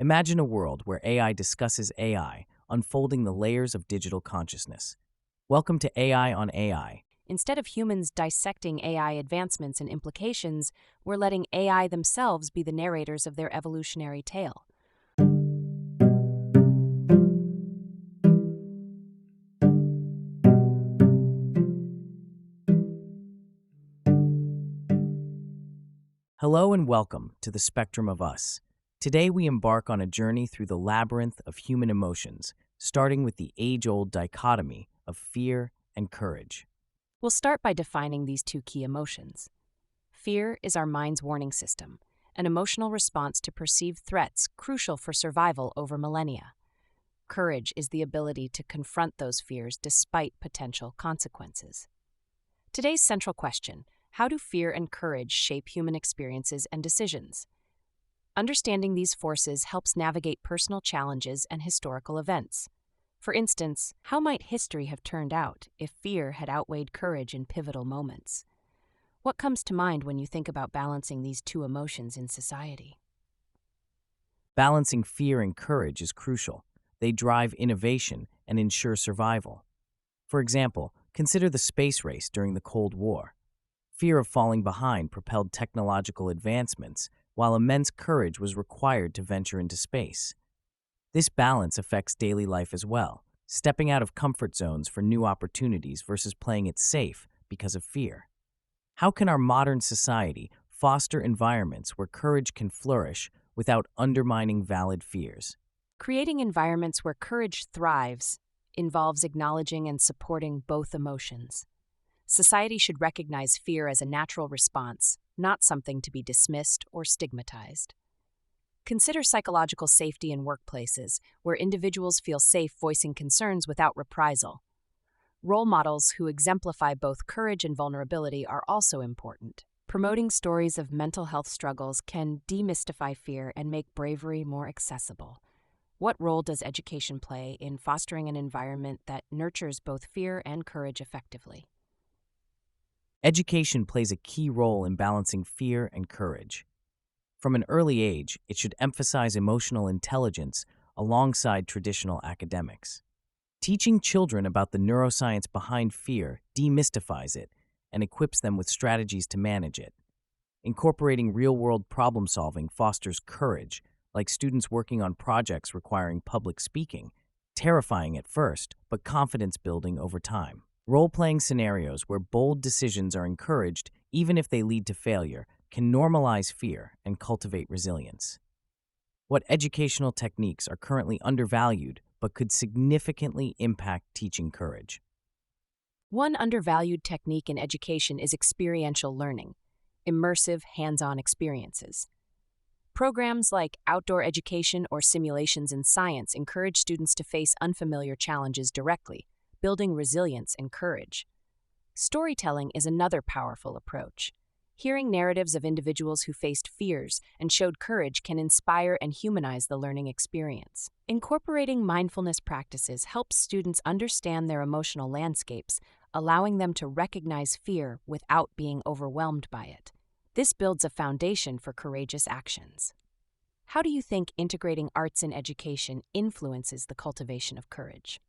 Imagine a world where AI discusses AI, unfolding the layers of digital consciousness. Welcome to AI on AI. Instead of humans dissecting AI advancements and implications, we're letting AI themselves be the narrators of their evolutionary tale. Hello and welcome to the Spectrum of Us. Today we embark on a journey through the labyrinth of human emotions, starting with the age-old dichotomy of fear and courage. We'll start by defining these two key emotions. Fear is our mind's warning system, an emotional response to perceived threats crucial for survival over millennia. Courage is the ability to confront those fears despite potential consequences. Today's central question: how do fear and courage shape human experiences and decisions? Understanding these forces helps navigate personal challenges and historical events. For instance, how might history have turned out if fear had outweighed courage in pivotal moments? What comes to mind when you think about balancing these two emotions in society? Balancing fear and courage is crucial. They drive innovation and ensure survival. For example, consider the space race during the Cold War. Fear of falling behind propelled technological advancements, while immense courage was required to venture into space. This balance affects daily life as well, stepping out of comfort zones for new opportunities versus playing it safe because of fear. How can our modern society foster environments where courage can flourish without undermining valid fears? Creating environments where courage thrives involves acknowledging and supporting both emotions. Society should recognize fear as a natural response, not something to be dismissed or stigmatized. Consider psychological safety in workplaces, where individuals feel safe voicing concerns without reprisal. Role models who exemplify both courage and vulnerability are also important. Promoting stories of mental health struggles can demystify fear and make bravery more accessible. What role does education play in fostering an environment that nurtures both fear and courage effectively? Education plays a key role in balancing fear and courage. From an early age, it should emphasize emotional intelligence alongside traditional academics. Teaching children about the neuroscience behind fear demystifies it and equips them with strategies to manage it. Incorporating real-world problem-solving fosters courage, like students working on projects requiring public speaking, terrifying at first, but confidence-building over time. Role-playing scenarios where bold decisions are encouraged, even if they lead to failure, can normalize fear and cultivate resilience. What educational techniques are currently undervalued but could significantly impact teaching courage? One undervalued technique in education is experiential learning, immersive, hands-on experiences. Programs like outdoor education or simulations in science encourage students to face unfamiliar challenges directly, building resilience and courage. Storytelling is another powerful approach. Hearing narratives of individuals who faced fears and showed courage can inspire and humanize the learning experience. Incorporating mindfulness practices helps students understand their emotional landscapes, allowing them to recognize fear without being overwhelmed by it. This builds a foundation for courageous actions. How do you think integrating arts in education influences the cultivation of courage?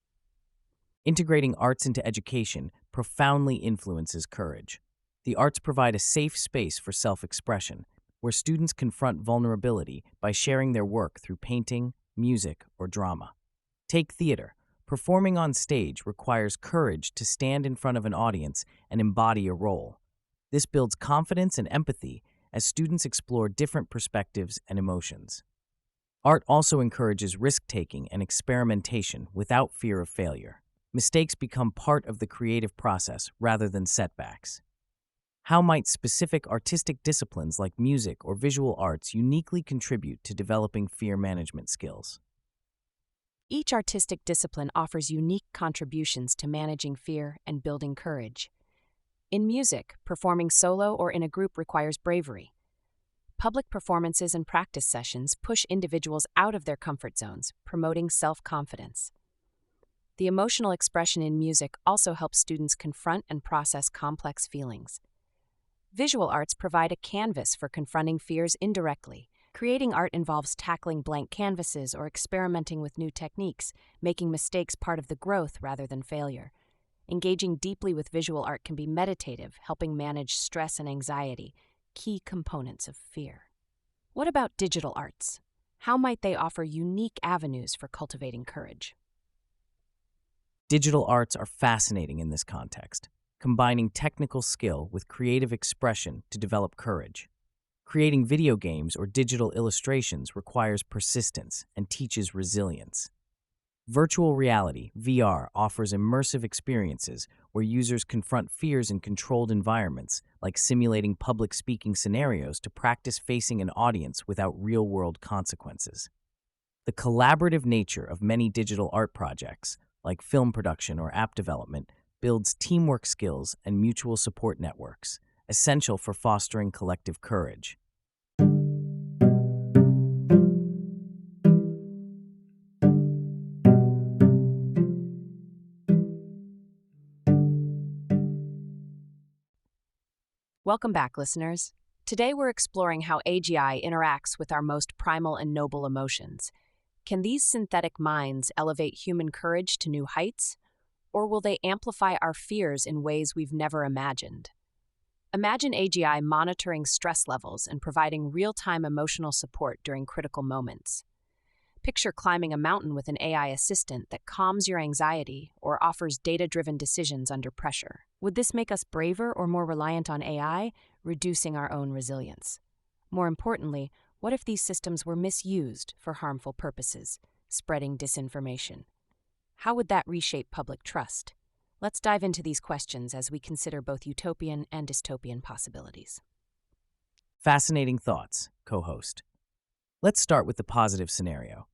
Integrating arts into education profoundly influences courage. The arts provide a safe space for self-expression, where students confront vulnerability by sharing their work through painting, music, or drama. Take theater. Performing on stage requires courage to stand in front of an audience and embody a role. This builds confidence and empathy as students explore different perspectives and emotions. Art also encourages risk-taking and experimentation without fear of failure. Mistakes become part of the creative process rather than setbacks. How might specific artistic disciplines like music or visual arts uniquely contribute to developing fear management skills? Each artistic discipline offers unique contributions to managing fear and building courage. In music, performing solo or in a group requires bravery. Public performances and practice sessions push individuals out of their comfort zones, promoting self-confidence. The emotional expression in music also helps students confront and process complex feelings. Visual arts provide a canvas for confronting fears indirectly, Creating art involves tackling blank canvases or experimenting with new techniques, making mistakes part of the growth rather than failure. Engaging deeply with visual art can be meditative, helping manage stress and anxiety, key components of fear. What about digital arts? How might they offer unique avenues for cultivating courage? Digital arts are fascinating in this context, combining technical skill with creative expression to develop courage. Creating video games or digital illustrations requires persistence and teaches resilience. Virtual reality, VR, offers immersive experiences where users confront fears in controlled environments, like simulating public speaking scenarios to practice facing an audience without real-world consequences. The collaborative nature of many digital art projects, like film production or app development, builds teamwork skills and mutual support networks, essential for fostering collective courage. Welcome back, listeners. Today we're exploring how AGI interacts with our most primal and noble emotions. Can these synthetic minds elevate human courage to new heights, or will they amplify our fears in ways we've never imagined? Imagine AGI monitoring stress levels and providing real-time emotional support during critical moments. Picture climbing a mountain with an AI assistant that calms your anxiety or offers data-driven decisions under pressure. Would this make us braver or more reliant on AI, reducing our own resilience? More importantly, what if these systems were misused for harmful purposes, spreading disinformation? How would that reshape public trust? Let's dive into these questions as we consider both utopian and dystopian possibilities. Fascinating thoughts, co-host. Let's start with the positive scenario.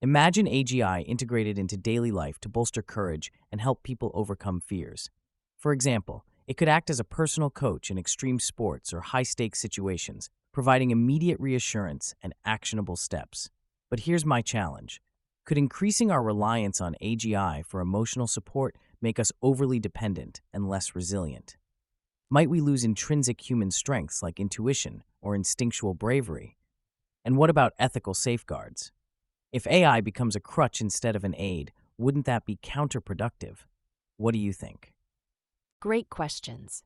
Imagine AGI integrated into daily life to bolster courage and help people overcome fears. For example, it could act as a personal coach in extreme sports or high-stakes situations, providing immediate reassurance and actionable steps. But here's my challenge. Could increasing our reliance on AGI for emotional support make us overly dependent and less resilient? Might we lose intrinsic human strengths like intuition or instinctual bravery? And what about ethical safeguards? If AI becomes a crutch instead of an aid, wouldn't that be counterproductive? What do you think? Great questions.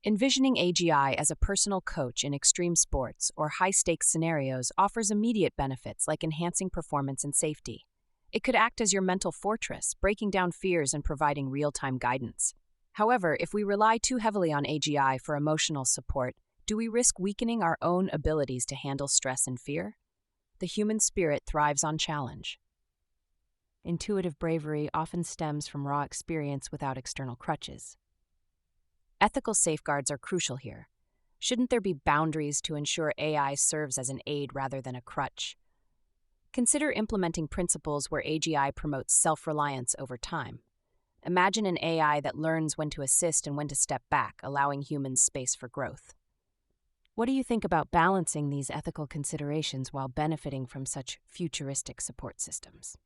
Envisioning AGI as a personal coach in extreme sports or high-stakes scenarios offers immediate benefits like enhancing performance and safety. It could act as your mental fortress, breaking down fears and providing real-time guidance. However, if we rely too heavily on AGI for emotional support, do we risk weakening our own abilities to handle stress and fear? The human spirit thrives on challenge. Intuitive bravery often stems from raw experience without external crutches. Ethical safeguards are crucial here. Shouldn't there be boundaries to ensure AI serves as an aid rather than a crutch? Consider implementing principles where AGI promotes self-reliance over time. Imagine an AI that learns when to assist and when to step back, allowing humans space for growth. What do you think about balancing these ethical considerations while benefiting from such futuristic support systems?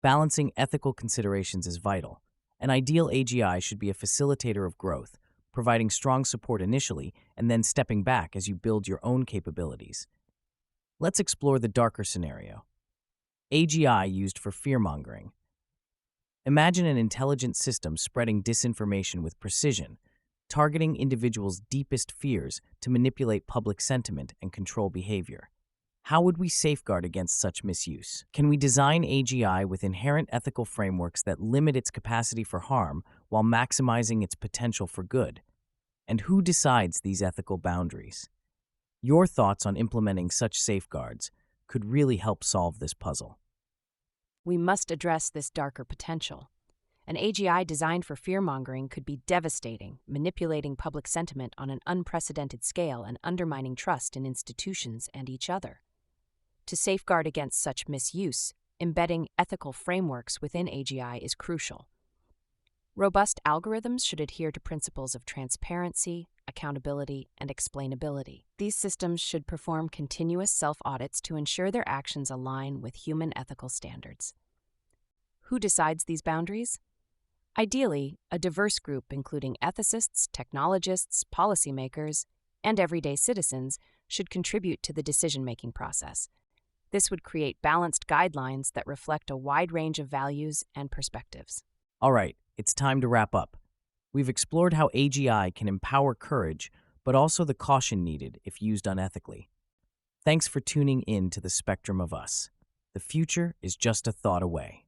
Balancing ethical considerations is vital. An ideal AGI should be a facilitator of growth, providing strong support initially and then stepping back as you build your own capabilities. Let's explore the darker scenario. AGI used for fear-mongering. Imagine an intelligent system spreading disinformation with precision, targeting individuals' deepest fears to manipulate public sentiment and control behavior. How would we safeguard against such misuse? Can we design AGI with inherent ethical frameworks that limit its capacity for harm while maximizing its potential for good? And who decides these ethical boundaries? Your thoughts on implementing such safeguards could really help solve this puzzle. We must address this darker potential. An AGI designed for fear-mongering could be devastating, manipulating public sentiment on an unprecedented scale and undermining trust in institutions and each other. To safeguard against such misuse, embedding ethical frameworks within AGI is crucial. Robust algorithms should adhere to principles of transparency, accountability, and explainability. These systems should perform continuous self-audits to ensure their actions align with human ethical standards. Who decides these boundaries? Ideally, a diverse group including ethicists, technologists, policymakers, and everyday citizens should contribute to the decision-making process. This would create balanced guidelines that reflect a wide range of values and perspectives. All right, it's time to wrap up. We've explored how AGI can empower courage, but also the caution needed if used unethically. Thanks for tuning in to the Spectrum of Us. The future is just a thought away.